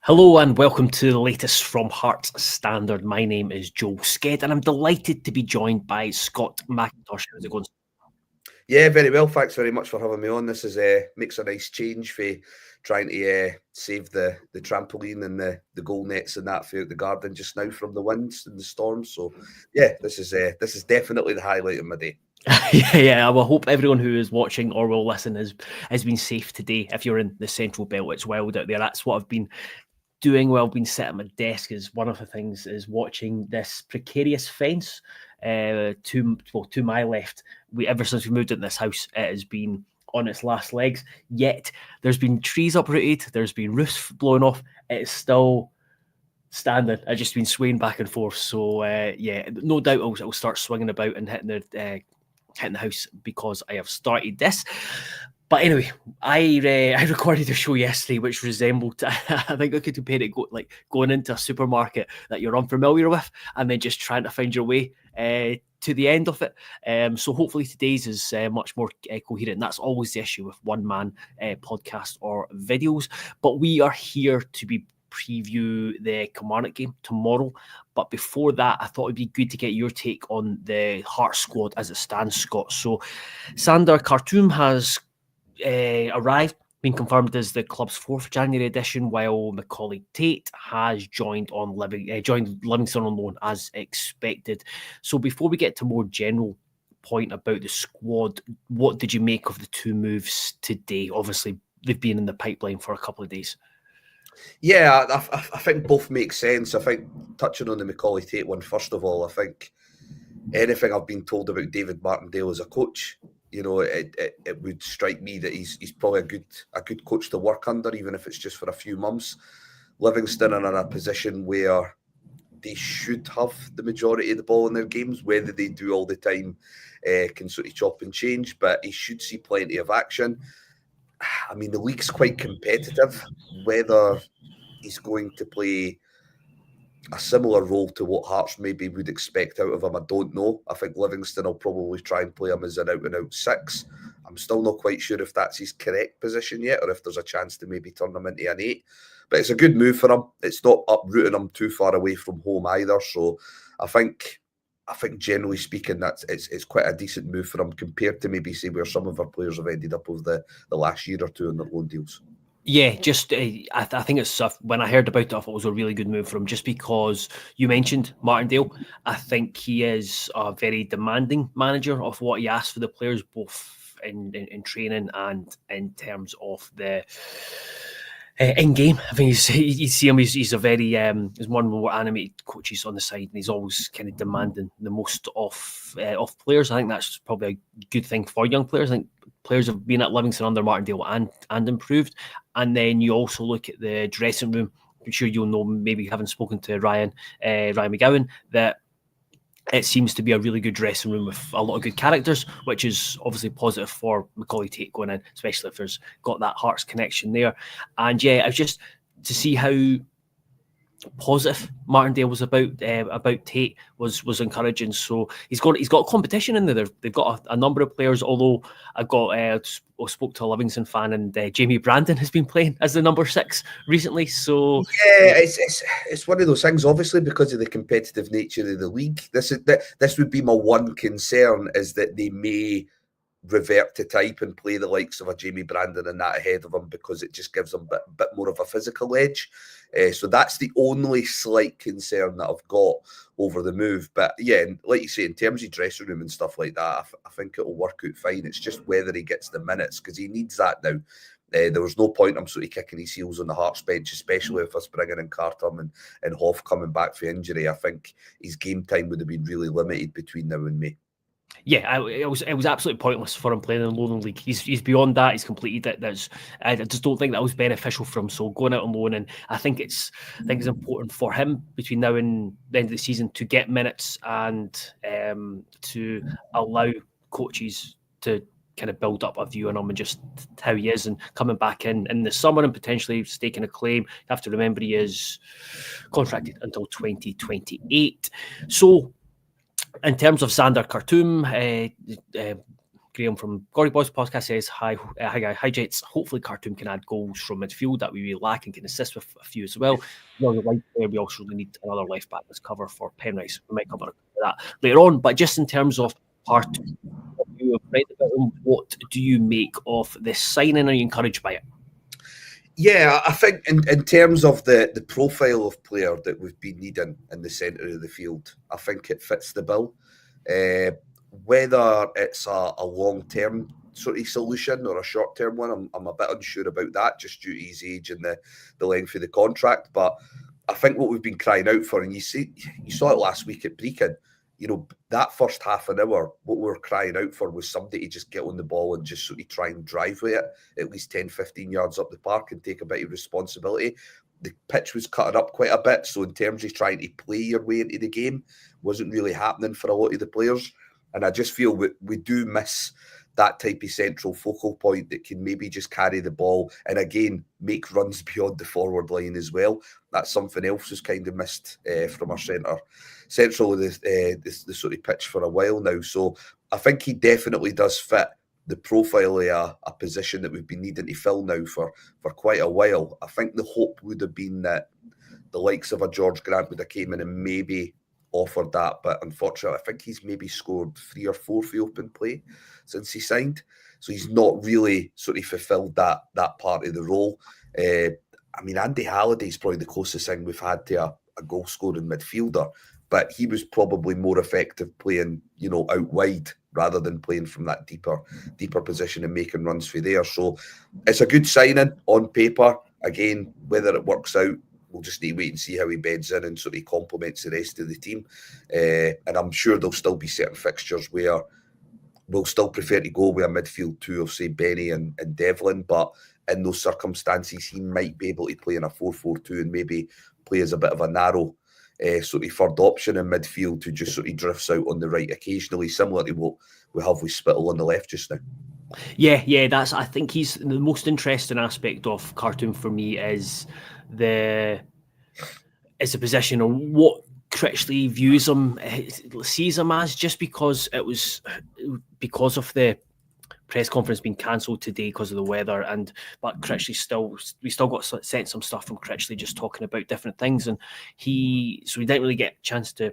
Hello and welcome to the latest from Hearts Standard. My name is Joel Sked and I'm delighted to be joined by Scott McIntosh. How's it going? Yeah, very well. Thanks very much for having me on. This is makes a nice change for trying to save the trampoline and the goal nets and that throughout the garden just now from the winds and the storms. So yeah, this is definitely the highlight of my day. yeah. I hope everyone who is watching or will listen has been safe today. If you're in the Central Belt, it's wild out there. That's what I've been doing while I've been sitting at my desk. Is one of the things is watching this precarious fence to my left. Ever since we moved into this house, it has been on its last legs. Yet there's been trees uprooted, there's been roofs blown off. It's still standing. It's just been swaying back and forth. So yeah, no doubt it'll start swinging about and hitting the house because I have started this. But anyway, I recorded a show yesterday which resembled, I think I could compare it like going into a supermarket that you're unfamiliar with and then just trying to find your way to the end of it. So hopefully today's is much more coherent. And that's always the issue with one-man podcast or videos. But we are here to preview the Kilmarnock game tomorrow. But before that, I thought it'd be good to get your take on the Hearts squad as it stands, Scott. So Sander Kartum has arrived, been confirmed as the club's 4th January edition, while Macaulay Tate has joined Livingston on loan as expected. So before we get to more general point about the squad, what did you make of the two moves today? Obviously, they've been in the pipeline for a couple of days. Yeah, I think both make sense. I think touching on the Macaulay Tate one, first of all, I think anything I've been told about David Martindale as a coach, you know, it would strike me that he's probably a good coach to work under, even if it's just for a few months. Livingston are in a position where they should have the majority of the ball in their games. Whether they do all the time can sort of chop and change, but he should see plenty of action. I mean, the league's quite competitive. Whether he's going to play a similar role to what Hearts maybe would expect out of him, I don't know. I think Livingston will probably try and play him as an out-and-out 6. I'm still not quite sure if that's his correct position yet, or if there's a chance to maybe turn him into an 8. But it's a good move for him. It's not uprooting him too far away from home either. So I think generally speaking, it's quite a decent move for him compared to maybe say where some of our players have ended up over the last year or two in their loan deals. Yeah, just I think it's when I heard about it, I thought it was a really good move for him. Just because you mentioned Martindale, I think he is a very demanding manager of what he asks for the players, both in training and in terms of the in game. I think you see him. He's a very he's one of the more animated coaches on the side, and he's always kind of demanding the most of players. I think that's probably a good thing for young players. I think players have been at Livingston under Martindale and improved. And then you also look at the dressing room. I'm sure you'll know, maybe having spoken to Ryan McGowan, that it seems to be a really good dressing room with a lot of good characters, which is obviously positive for Macaulay Tate going in, especially if there's got that Hearts connection there. And yeah, it was just to see how positive Martindale was about Tate was encouraging. So he's got competition in there. They've got a number of players. Although I spoke to a Livingston fan, and Jamie Brandon has been playing as the number 6 recently. So yeah, it's one of those things. Obviously, because of the competitive nature of the league, this would be my one concern, is that they may revert to type and play the likes of a Jamie Brandon and that ahead of him, because it just gives them a bit more of a physical edge. So that's the only slight concern that I've got over the move. But yeah, like you say, in terms of dressing room and stuff like that, I think it'll work out fine. It's just whether he gets the minutes, because he needs that now. There was no point I'm sort of kicking his heels on the Hearts bench, especially with us bringing in Kartum and Hoff coming back for injury. I think his game time would have been really limited between now and May. Yeah, it was absolutely pointless for him playing in the Lowland League. He's beyond that. He's completed it. I just don't think that was beneficial for him. So going out on loan, and I think it's important for him between now and the end of the season to get minutes and to allow coaches to kind of build up a view on him and just how he is, and coming back in the summer and potentially staking a claim. You have to remember he is contracted until 2028. So in terms of Sander Kartum, Graham from Gory Boys podcast says, hi Jets. Hopefully Kartum can add goals from midfield that we really lack and can assist with a few as well. We also really need another left back as cover for Penrice. We might cover that later on. But just in terms of Kartum, you have read about him, what do you make of this signing? Are you encouraged by it? Yeah, I think in terms of the profile of player that we've been needing in the centre of the field, I think it fits the bill. Whether it's a long-term sort of solution or a short-term one, I'm a bit unsure about that, just due to his age and the length of the contract. But I think what we've been crying out for, and you saw it last week at Brecon, that first half an hour, what we were crying out for was somebody to just get on the ball and just sort of try and drive with it at least 10, 15 yards up the park and take a bit of responsibility. The pitch was cutting up quite a bit, so in terms of trying to play your way into the game, wasn't really happening for a lot of the players. And I just feel we do miss that type of central focal point that can maybe just carry the ball and, again, make runs beyond the forward line as well. That's something else was kind of missed from our central of the sort of pitch for a while now. So I think he definitely does fit the profile of a position that we've been needing to fill now for quite a while. I think the hope would have been that the likes of a George Grant would have came in and maybe offered that, but unfortunately I think he's maybe scored 3 or 4 free open play since he signed, so he's not really sort of fulfilled that part of the role. I mean, Andy Halliday's probably the closest thing we've had to a goal scoring midfielder, but he was probably more effective playing, out wide rather than playing from that deeper position and making runs for there. So it's a good signing on paper. Again, whether it works out, we'll just need to wait and see how he beds in and sort of complements the rest of the team. And I'm sure there'll still be certain fixtures where we'll still prefer to go with a midfield two of, say, Benny and Devlin. But in those circumstances, he might be able to play in a 4-4-2 and maybe play as a bit of a narrow sort of third option in midfield who just sort of drifts out on the right occasionally, similar to what we have with Spittle on the left just now. Yeah, I think he's the most interesting aspect of Kartum for me is the position or what Critchley views him, sees him as, just because it was because of the press conference being cancelled today because of the weather, but Critchley we still got sent some stuff from Critchley just talking about different things, and so we didn't really get a chance to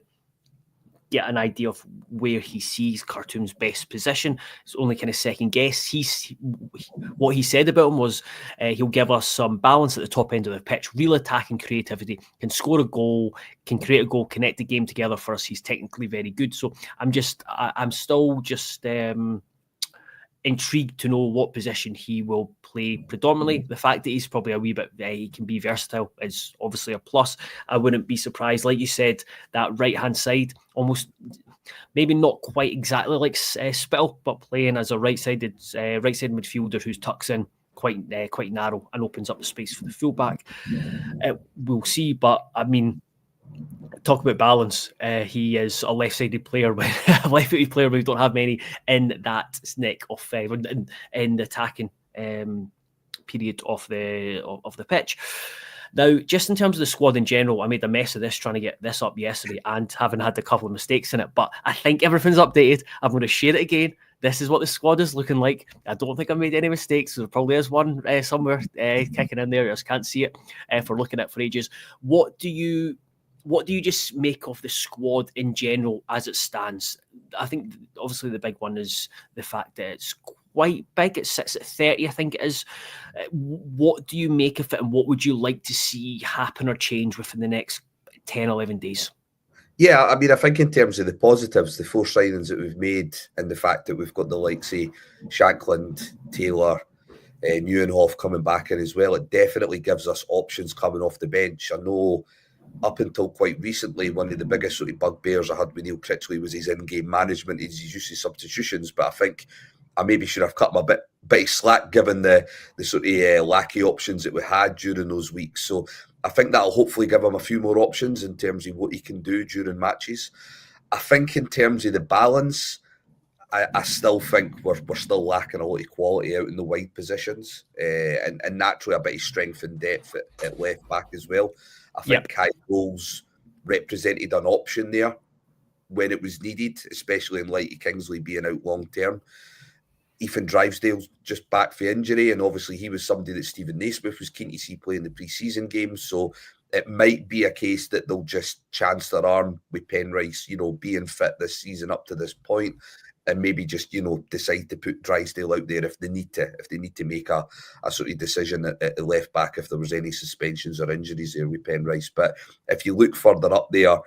get an idea of where he sees Kartum's best position. It's only kind of second guess. What he said about him was he'll give us some balance at the top end of the pitch, real attacking creativity, can score a goal, can create a goal, connect the game together for us. He's technically very good. So I'm still intrigued to know what position he will play predominantly. The fact that he's probably a wee bit, he can be versatile is obviously a plus. I wouldn't be surprised, like you said, that right-hand side, almost maybe not quite exactly like Spittle, but playing as a right-sided midfielder who tucks in quite narrow and opens up the space for the fullback. We'll see, but I mean, talk about balance. He is a left-sided player, a left-footed player. We don't have many in that neck of in the attacking period of the pitch. Now, just in terms of the squad in general, I made a mess of this trying to get this up yesterday and having had a couple of mistakes in it, but I think everything's updated. I'm going to share it again. This is what the squad is looking like. I don't think I made any mistakes. There probably is one somewhere kicking in there. I just can't see it for looking at for ages. What do you just make of the squad in general as it stands? I think obviously the big one is the fact that it's quite big. It sits at 30, I think it is. What do you make of it, and what would you like to see happen or change within the next 10, 11 days? Yeah, I mean, I think in terms of the positives, the 4 signings that we've made and the fact that we've got the likes of Shankland, Taylor, Neuenhoff coming back in as well, it definitely gives us options coming off the bench. I know up until quite recently, one of the biggest sort of bugbears I had with Neil Critchley was his in-game management, his use of substitutions. But I think I maybe should have cut him a bit of slack given the sort of lackey options that we had during those weeks. So I think that'll hopefully give him a few more options in terms of what he can do during matches. I think in terms of the balance, I still think we're still lacking a lot of quality out in the wide positions, and naturally a bit of strength and depth at left back as well. I think Kai Bowles represented an option there when it was needed, especially in light of Kingsley being out long term. Ethan Drivesdale's just back for injury, and obviously he was somebody that Stephen Naismith was keen to see play in the pre-season games. So it might be a case that they'll just chance their arm with Penrice, being fit this season up to this point, and maybe just decide to put Drysdale out there if they need to make a sort of decision at the left back if there was any suspensions or injuries there with Penrice. But if you look further up there,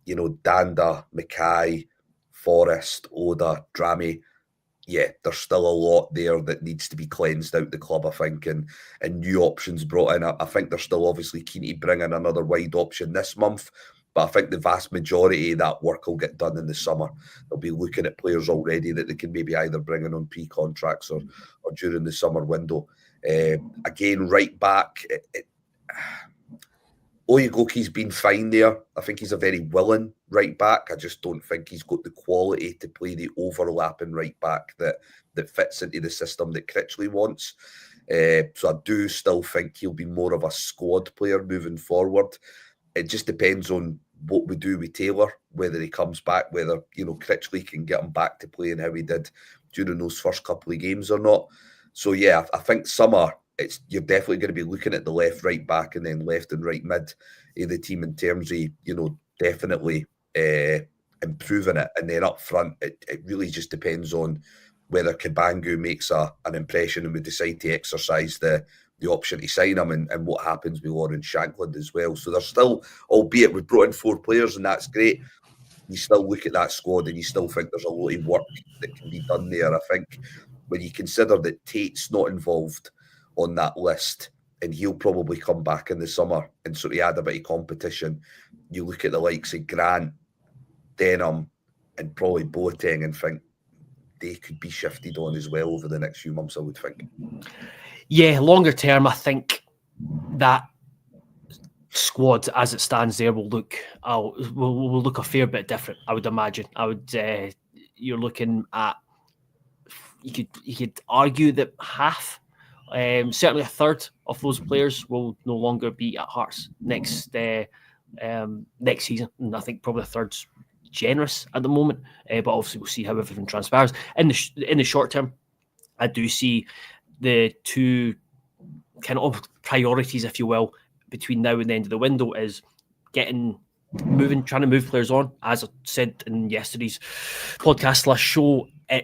Danda, Mackay, Forrest, Oda, Drammy, yeah, there's still a lot there that needs to be cleansed out the club, I think, and new options brought in. I think they're still obviously keen to bring in another wide option this month, but I think the vast majority of that work will get done in the summer. They'll be looking at players already that they can maybe either bring in on pre-contracts or during the summer window. Again, right back, Oyegoki's been fine there. I think he's a very willing right back. I just don't think he's got the quality to play the overlapping right back that fits into the system that Critchley wants. So I do still think he'll be more of a squad player moving forward. It just depends on what we do with Taylor, whether he comes back, whether Critchley can get him back to playing how he did during those first couple of games or not. So yeah, I think summer, you're definitely going to be looking at the left, right back, and then left and right mid of the team in terms of definitely improving it. And then up front, it really just depends on whether Kabangu makes an impression and we decide to exercise the option to sign him, and what happens with Lawrence Shankland as well. So there's still, albeit we've brought in 4 players and that's great, you still look at that squad and you still think there's a lot of work that can be done there. I think when you consider that Tate's not involved on that list, and he'll probably come back in the summer and sort of add a bit of competition. You look at the likes of Grant, Denham, and probably Boateng and think they could be shifted on as well over the next few months, I would think. Yeah, longer term, I think that squad as it stands there will look a fair bit different, I would imagine. You're looking at, you could argue that half, certainly a third of those players will no longer be at Hearts next season, and I think probably a third's generous at the moment, but obviously we'll see how everything transpires. In the short term, I do see the 2 kind of priorities, if you will, between now and the end of the window is trying to move players on. As I said in yesterday's podcast / show, I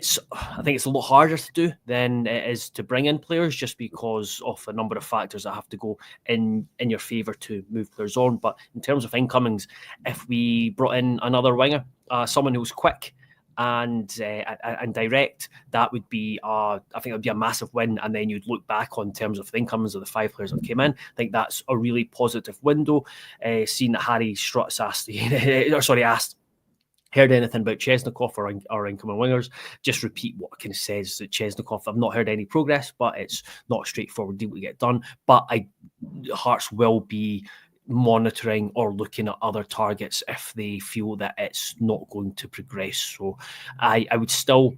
think it's a lot harder to do than it is to bring in players, just because of a number of factors that have to go in your favour to move players on. But in terms of incomings, if we brought in another winger, someone who's quick and direct, that would be I think it would be a massive win. And then you'd look back on terms of the incomings of the 5 players that came in. I think that's a really positive window. Seeing that Harry Strutz asked, heard anything about Chesnikoff or incoming wingers, just repeat what kind of says that Chesnikoff, I've not heard any progress, but it's not a straightforward deal to get done. But Hearts will be monitoring or looking at other targets if they feel that it's not going to progress. So I would still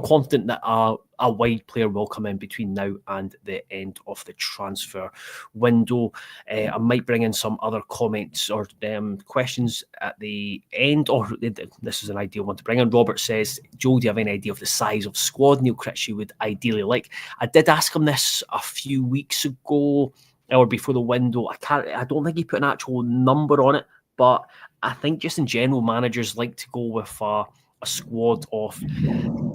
confident that a wide player will come in between now and the end of the transfer window. I might bring in some other comments or questions at the end, or this is an ideal one to bring in. Robert says, Joe, do you have any idea of the size of squad Neil Critchley would ideally like? I did ask him this a few weeks ago, or before the window. I don't think he put an actual number on it, but I think just in general, managers like to go with a squad of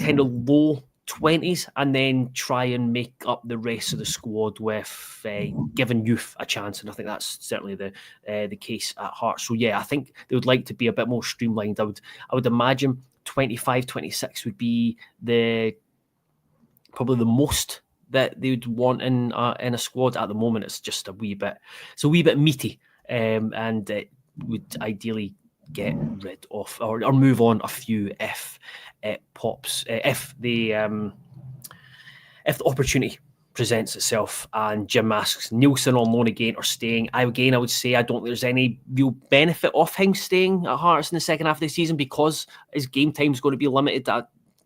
kind of low 20s and then try and make up the rest of the squad with giving youth a chance. And I think that's certainly the case at Hearts. So yeah, I think they would like to be a bit more streamlined. I would imagine 25, 26 would be probably the most that they would want in a squad. At the moment, it's just a wee bit meaty, and it would ideally get rid of or move on a few if it pops, if the opportunity presents itself. And Jim asks, Nielsen on loan again or staying? I would say I don't think there's any real benefit of him staying at Hearts in the second half of the season, because his game time is going to be limited.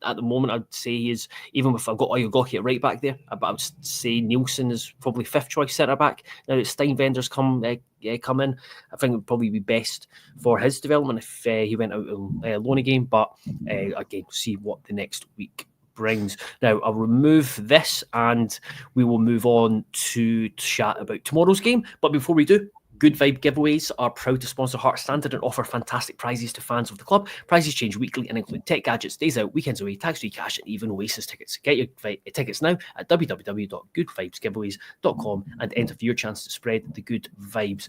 At the moment, I'd say he is, even if I've got Oyegoki at right back there, but I would say Nielsen is probably 5th choice centre back. Now that Steinvender's come in, I think it would probably be best for his development if he went out on loan again. But again, see what the next week brings. Now, I'll remove this and we will move on to chat about tomorrow's game. But before we do, Good Vibe Giveaways are proud to sponsor Hearts Standard and offer fantastic prizes to fans of the club. Prizes change weekly and include tech gadgets, days out, weekends away, tax-free cash, and even OASIS tickets. Get your tickets now at www.goodvibesgiveaways.com and enter for your chance to spread the good vibes.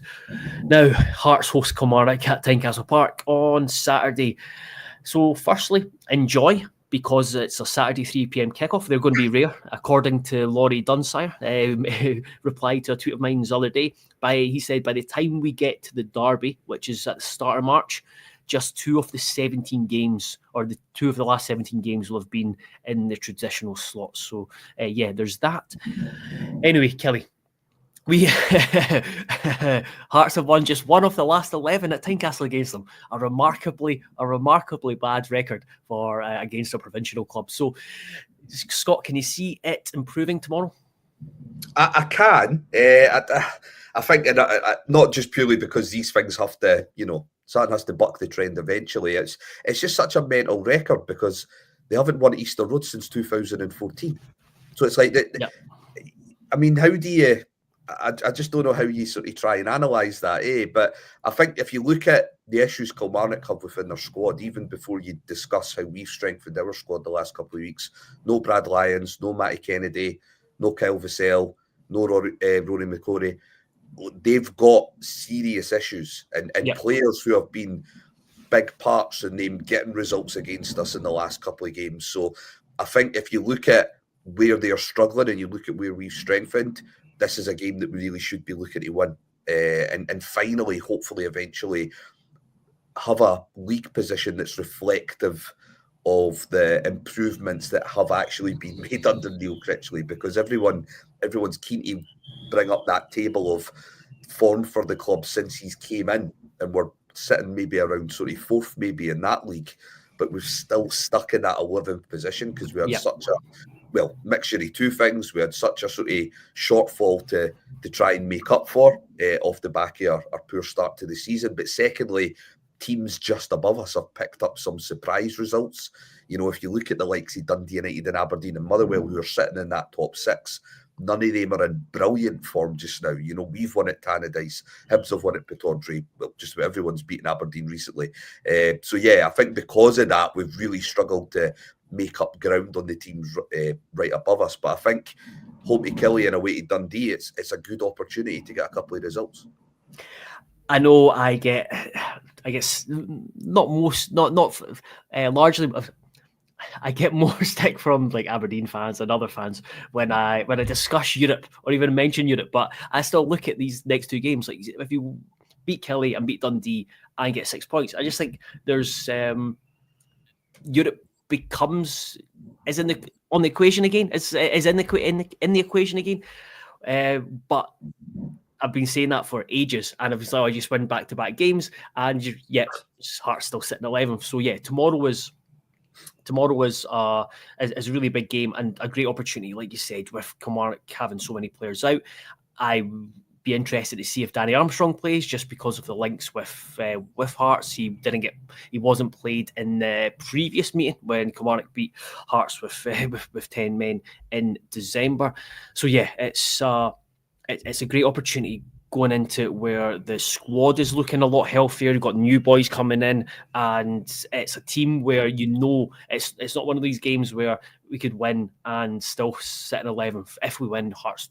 Now, Hearts host Kilmarnock at Tynecastle Park on Saturday. So, firstly, enjoy, because it's a Saturday 3 p.m. kickoff. They're going to be rare, according to Laurie Dunsire, who replied to a tweet of mine the other day. He said, by the time we get to the derby, which is at the start of March, just 2 of the 17 games, or the 2 of the last 17 games, will have been in the traditional slots. So, there's that. Anyway, Killie, we Hearts have won just 1 of the last 11 at Tynecastle against them. A remarkably bad record for against a provincial club. So, Scott, can you see it improving tomorrow? I can. I think, not just purely because these things have to, something has to buck the trend eventually. It's just such a mental record because they haven't won at Easter Road since 2014. So it's like that. Yep. I mean, how do you? I just don't know how you sort of try and analyse that, But I think if you look at the issues Kilmarnock have within their squad, even before you discuss how we've strengthened our squad the last couple of weeks, no Brad Lyons, no Matty Kennedy, no Kyle Vassell, no Rory McCrory, they've got serious issues and yep. Players who have been big parts in them getting results against us in the last couple of games. So I think if you look at where they're struggling and you look at where we've strengthened, this is a game that we really should be looking to win. And finally, hopefully, eventually, have a league position that's reflective of the improvements that have actually been made under Neil Critchley, because everyone's keen to bring up that table of form for the club since he's came in, and we're sitting maybe around sort of 4th maybe in that league, but we've still stuck in that 11th position because we had such a mixture of 2 things. We had such a sort of shortfall to try and make up for off the back of our poor start to the season. But secondly, teams just above us have picked up some surprise results. If you look at the likes of Dundee United and Aberdeen and Motherwell, who are sitting in that top 6, none of them are in brilliant form just now. We've won at Tannadice, Hibs have won at Pittodrie. Well, just about everyone's beaten Aberdeen recently. I think because of that, we've really struggled to make up ground on the teams right above us. But I think home to Killie and away to Dundee, it's a good opportunity to get a couple of results. I know I guess not largely. I get more stick from like Aberdeen fans and other fans when I discuss Europe or even mention Europe. But I still look at these next 2 games. Like if you beat Killie and beat Dundee and get 6 points, I just think there's Europe is on the equation again. Is in the equation again. But I've been saying that for ages, and obviously I just win back-to-back games, and Hearts still sitting 11th. So tomorrow was a really big game and a great opportunity, like you said, with Kilmarnock having so many players out. I be interested to see if Danny Armstrong plays, just because of the links with Hearts. He wasn't played in the previous meeting when Kilmarnock beat Hearts with 10 men in December. So it's a great opportunity going into where the squad is looking a lot healthier. You've got new boys coming in, and it's a team where it's not one of these games where we could win and still sit in 11th. If we win, Hearts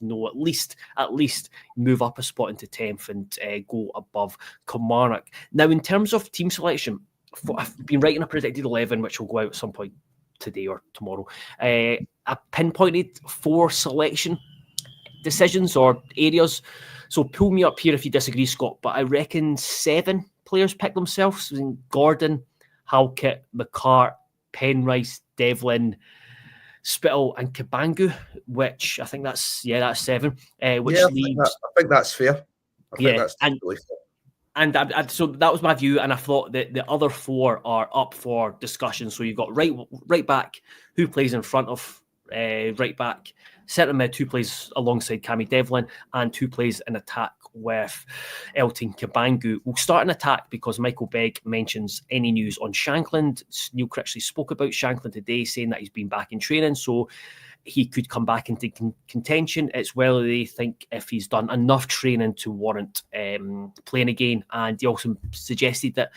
at least move up a spot into 10th and go above Kilmarnock. Now, in terms of team selection, I've been writing a predicted 11, which will go out at some point today or tomorrow. I pinpointed 4 selection decisions or areas. So pull me up here if you disagree, Scott, but I reckon 7 players picked themselves. Gordon, Halkett, McCart, Penrice, Devlin, Spittle and Kabangu, which I think that's 7. Leaves... I think that's fair. I think that's totally fair. And so that was my view, and I thought that the other 4 are up for discussion. So you've got right back, who plays in front of right back, centre mid, who plays alongside Cammy Devlin, and who plays in attack with Elton Cabangu. We'll start an attack because Michael Begg mentions any news on Shankland. Neil Critchley spoke about Shankland today, saying that he's been back in training, so he could come back into contention. It's whether they think if he's done enough training to warrant playing again. And he also suggested that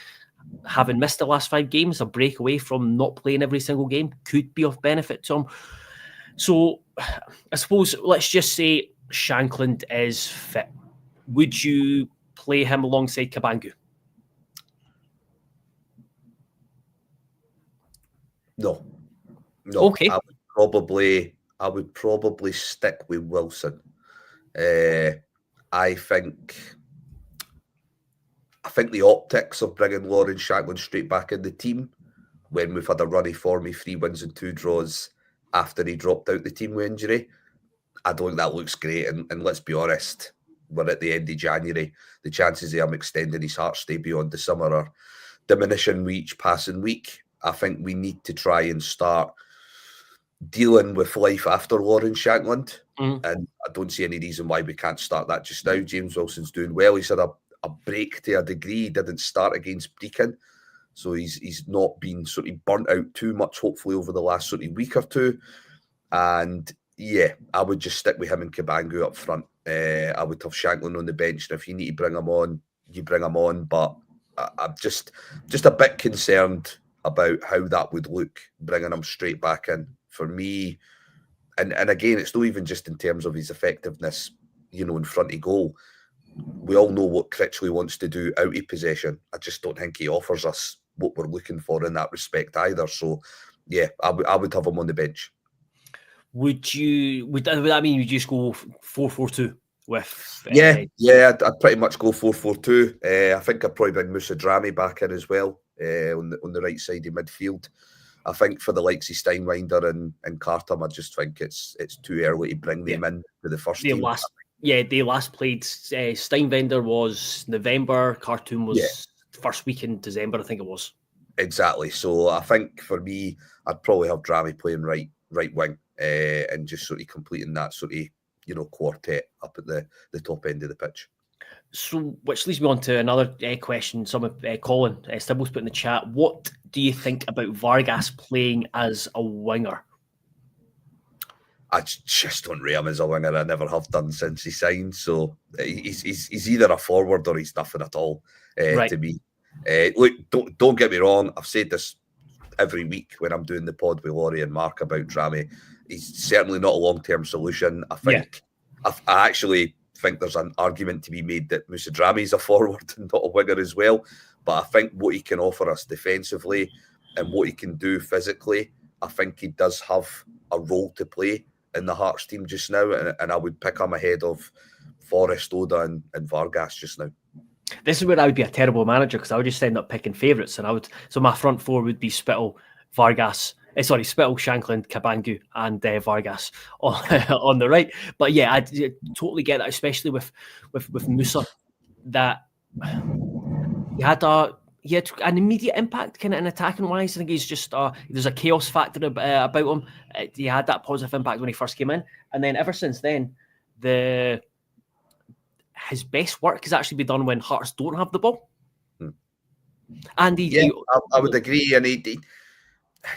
having missed the last 5 games, a break away from not playing every single game could be of benefit to him. So I suppose let's just say Shankland is fit. Would you play him alongside Cabangu? No. Okay. I would probably stick with Wilson. I think the optics of bringing Lawrence Shankland straight back in the team when we've had a runny form of 3 wins and 2 draws after he dropped out the team with injury, I don't think that looks great. And let's be honest, we're at the end of January. The chances of him extending his heart stay beyond the summer are diminishing with each passing week. I think we need to try and start dealing with life after Lawrence Shankland. And I don't see any reason why we can't start that just now. James Wilson's doing well. He's had a break to a degree. He didn't start against Brecon. So he's not been sort of burnt out too much, hopefully, over the last sort of week or two. And yeah, I would just stick with him and Cabangu up front. I would have Shankland on the bench. And if you need to bring him on, you bring him on. But I'm just a bit concerned about how that would look, bringing him straight back in. For me, and again, it's not even just in terms of his effectiveness, in front of goal. We all know what Critchley wants to do out of possession. I just don't think he offers us what we're looking for in that respect either. So, yeah, I would have him on the bench. Would that mean you just go 4-4-2 with? I'd pretty much go 4-4-2. I think I'd probably bring Musa Drami back in as well on the right side of midfield. I think for the likes of Steinwinder and Kartum, I just think it's too early to bring them in to the first team. They last played. Steinwinder was November. Kartum was first week in December, I think it was. Exactly. So I think for me, I'd probably have Drami playing right wing and just sort of completing that sort of quartet up at the top end of the pitch. So, which leads me on to another question. Colin Stibble's put in the chat. What do you think about Vargas playing as a winger? I just don't rate him as a winger. I never have done since he signed. So he's either a forward or he's nothing at all to me. Look, don't get me wrong. I've said this every week when I'm doing the pod with Laurie and Mark about Drami. He's certainly not a long-term solution. I think I actually think there's an argument to be made that Musa Drami is a forward and not a winger as well. But I think what he can offer us defensively and what he can do physically, I think he does have a role to play in the Hearts team just now. And I would pick him ahead of Forrest, Oda and Vargas just now. This is where I would be a terrible manager because I would just end up picking favourites. So my front four would be Spittle, Spittle, Shankland, Cabangu, and Vargas on the right. But yeah, I totally get that, especially with Musa, that he had an immediate impact kind of in attacking wise. I think he's just there's a chaos factor about him. He had that positive impact when he first came in, and then ever since then, his best work has actually been done when Hearts don't have the ball. And I would agree. And he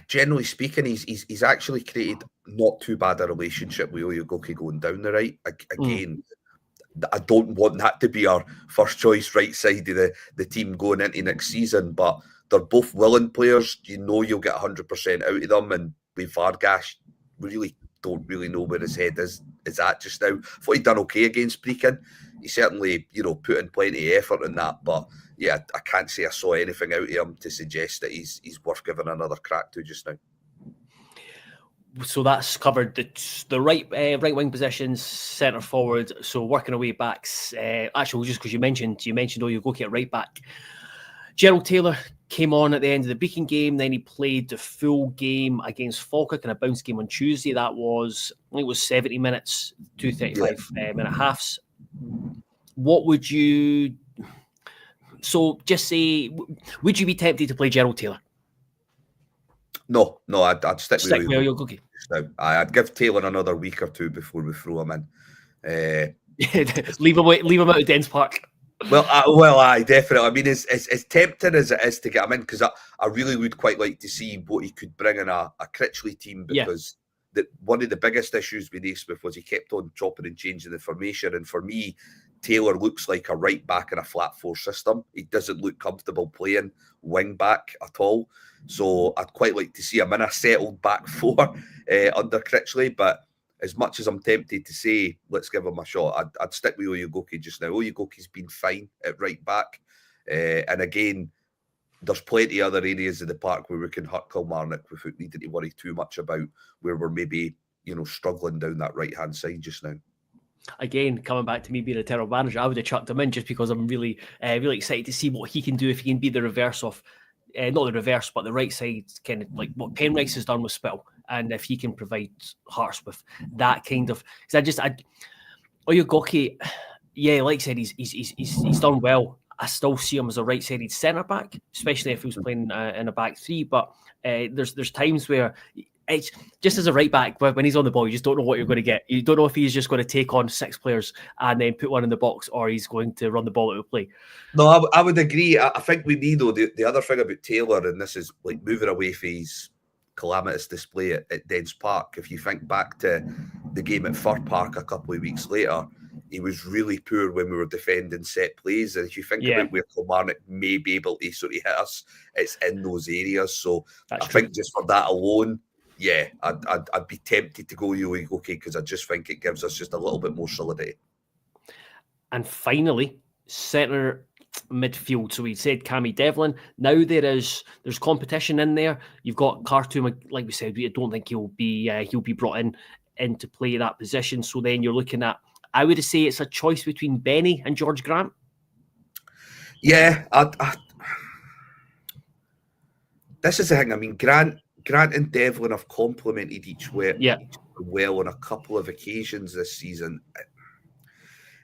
generally speaking, he's actually created not too bad a relationship with Oyegoke going down the right. Again, I don't want that to be our first choice right side of the team going into next season, but they're both willing players. You'll get 100% out of them. And with Vargas, we don't really know where his head is at just now. I thought he'd done okay against Brecon. He certainly, put in plenty of effort in that, but yeah, I can't say I saw anything out of him to suggest that he's worth giving another crack to just now. So that's covered the right wing positions, centre forward. So working away backs. Actually, just because you mentioned Oyegoke at right back. Gerald Taylor came on at the end of the Beacon game. Then he played the full game against Falkirk in a bounce game on Tuesday. That was, I think it was 70 minutes, 235 minute halves. What would you... So just say, would you be tempted to play Gerald Taylor? No, I'd stick with Oyegoke. I'd give Taylor another week or two before we throw him in. leave him out of Dens Park. Aye, definitely. I mean, as tempting as it is to get him in, because I really would quite like to see what he could bring in a Critchley team, because one of the biggest issues with Naismith was he kept on chopping and changing the formation. And for me, Taylor looks like a right back in a flat four system. He doesn't look comfortable playing wing back at all. So I'd quite like to see him in a settled back four under Critchley. But as much as I'm tempted to say, let's give him a shot, I'd stick with Oyegoki just now. Oyegoki's been fine at right back. And again, there's plenty of other areas of the park where we can hurt Kilmarnock without needing to worry too much about where we're maybe, struggling down that right-hand side just now. Again, coming back to me being a terrible manager, I would have chucked him in just because I'm really, really excited to see what he can do if he can be the reverse of, not the reverse, but the right side, kind of like what Penrice has done with Spill, and if he can provide Hearts with that kind of. Because Oyegoki, like I said, he's done well. I still see him as a right-sided centre back, especially if he was playing in a back three. But there's times where it's just as a right back, when he's on the ball, you just don't know what you're going to get. You don't know if he's just going to take on 6 players and then put one in the box, or he's going to run the ball out of play. No, I would agree. I think we need, though, the other thing about Taylor, and this is like moving away from his calamitous display at Dens Park. If you think back to the game at Fir Park a couple of weeks later, he was really poor when we were defending set plays. And if you think about where Kilmarnock may be able to sort of hit us, it's in those areas. So I think just for that alone, I'd be tempted to go Oyegoki, because I just think it gives us just a little bit more solidity. And finally, centre midfield. So we said Cammy Devlin. Now there's competition in there. You've got Kartum, like we said. We don't think he'll be brought in to play that position. So then you're looking at, I would say it's a choice between Benny and George Grant. Yeah, this is the thing. I mean, Grant and Devlin have complemented each well on a couple of occasions this season.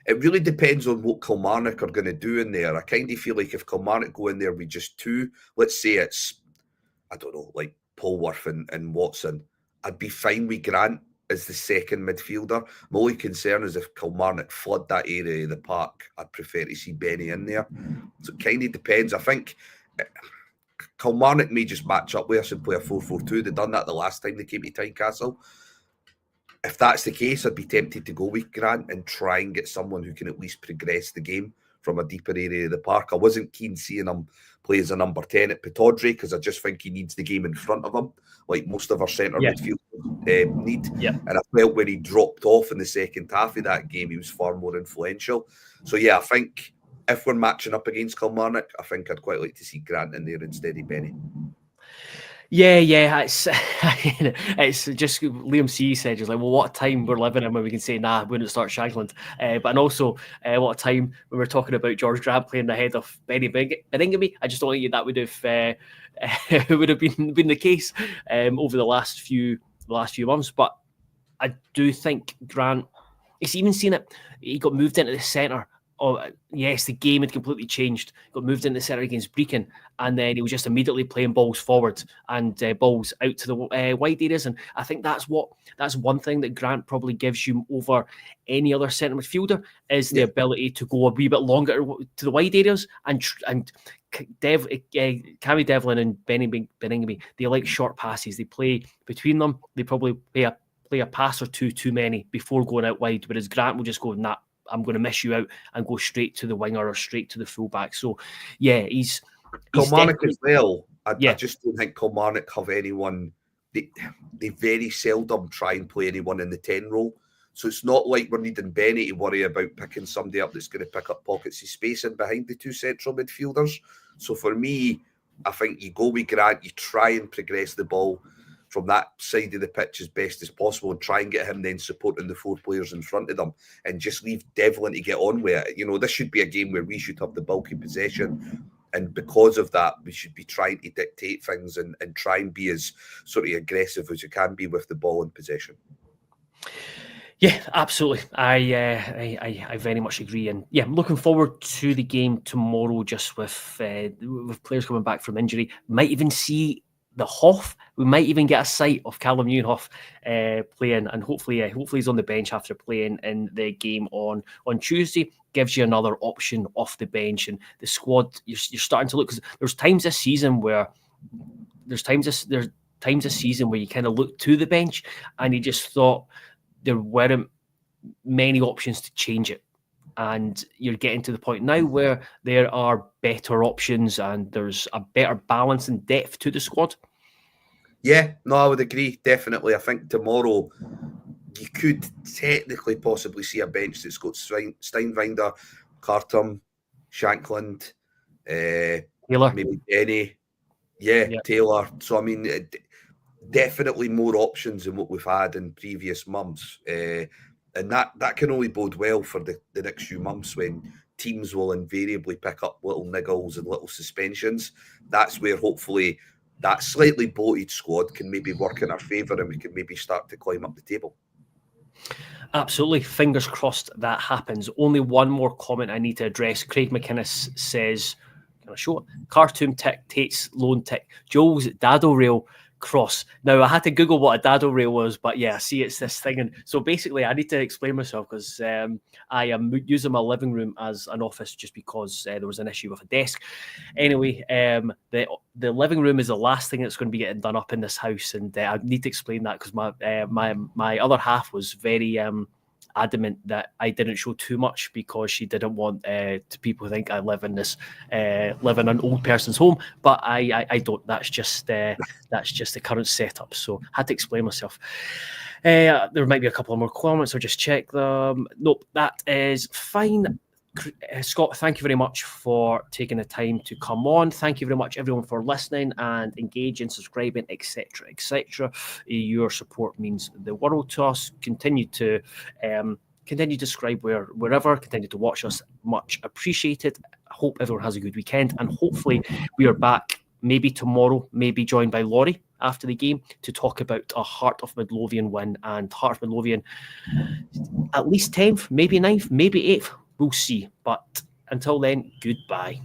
It really depends on what Kilmarnock are going to do in there. I kind of feel like if Kilmarnock go in there with just 2, let's say it's, I don't know, like Polworth and Watson, I'd be fine with Grant as the second midfielder. My only concern is if Kilmarnock flood that area of the park, I'd prefer to see Benny in there. So it kind of depends. I think Kilmarnock may just match up with us and play a 4-4-2. They've done that the last time they came to Tynecastle. If that's the case, I'd be tempted to go with Grant and try and get someone who can at least progress the game from a deeper area of the park. I wasn't keen seeing him play as a number 10 at Pittodrie, because I just think he needs the game in front of him, like most of our centre midfield need. And I felt when he dropped off in the second half of that game, he was far more influential. So I think if we're matching up against Kilmarnock, I think I'd quite like to see Grant in there instead of Benny. Yeah, it's just Liam C said, just like, well, what a time we're living in when we can say, nah, we wouldn't start Shankland. And also, what a time when we're talking about George Grant playing ahead of Benny Beningame. I just don't think that would have been the case over the last few months. But I do think Grant, he's even seen it. He got moved into the centre. Oh, yes, the game had completely changed. Got moved into the centre against Brecon, and then he was just immediately playing balls forward and balls out to the wide areas. And I think that's one thing that Grant probably gives you over any other centre midfielder, is the ability to go a wee bit longer to the wide areas. And Cammy Devlin and Benny Beningame, they like short passes. They play between them. They probably play a pass or two too many before going out wide, whereas Grant will just go, nah, I'm going to miss you out, and go straight to the winger or straight to the fullback. So, he's Kilmarnock as well. I just don't think Kilmarnock have anyone. They very seldom try and play anyone in the 10 role. So it's not like we're needing Benny to worry about picking somebody up that's going to pick up pockets of space in behind the 2 central midfielders. So for me, I think you go with Grant, you try and progress the ball from that side of the pitch as best as possible, and try and get him then supporting the 4 players in front of them, and just leave Devlin to get on with it. This should be a game where we should have the bulky possession, and because of that, we should be trying to dictate things and try and be as sort of aggressive as you can be with the ball in possession. Yeah, absolutely. I very much agree, and I'm looking forward to the game tomorrow. Just with players coming back from injury, might even see the Hoff. We might even get a sight of Callum Newhoff playing, and hopefully he's on the bench after playing in the game on Tuesday. Gives you another option off the bench, and the squad. You're starting to look, because there's times this season where you kind of look to the bench and you just thought there weren't many options to change it. And you're getting to the point now where there are better options and there's a better balance and depth to the squad. Yeah, no, I would agree, definitely. I think tomorrow you could technically possibly see a bench that's got Steinbinder, Kartum, Shankland, Taylor. maybe Denny, Taylor. So, I mean, definitely more options than what we've had in previous months. And that can only bode well for the next few months, when teams will invariably pick up little niggles and little suspensions. That's where hopefully that slightly bloated squad can maybe work in our favour, and we can maybe start to climb up the table. Absolutely. Fingers crossed that happens. Only one more comment I need to address. Craig McInnes says, can I show it? Kartum tick, Tate's loan tick, Joel's Dado rail cross. Now, I had to Google what a dado rail was, but yeah, see, it's this thing. And so basically, I need to explain myself, because I am using my living room as an office just because there was an issue with a desk. Anyway, the living room is the last thing that's going to be getting done up in this house, and I need to explain that because my other half was very adamant that I didn't show too much, because she didn't want people to think I live in an old person's home, but I don't. That's just the current setup. So I had to explain myself. There might be a couple of more comments. I'll just check them. Nope, that is fine. Scott, thank you very much for taking the time to come on. Thank you very much, everyone, for listening and engaging, subscribing, etc., etc. Your support means the world to us. Continue to subscribe wherever. Continue to watch us. Much appreciated. I hope everyone has a good weekend, and hopefully we are back maybe tomorrow, maybe joined by Laurie after the game to talk about a Heart of Midlothian win, and Heart of Midlothian at least 10th, maybe 9th, maybe 8th. We'll see. But until then, goodbye.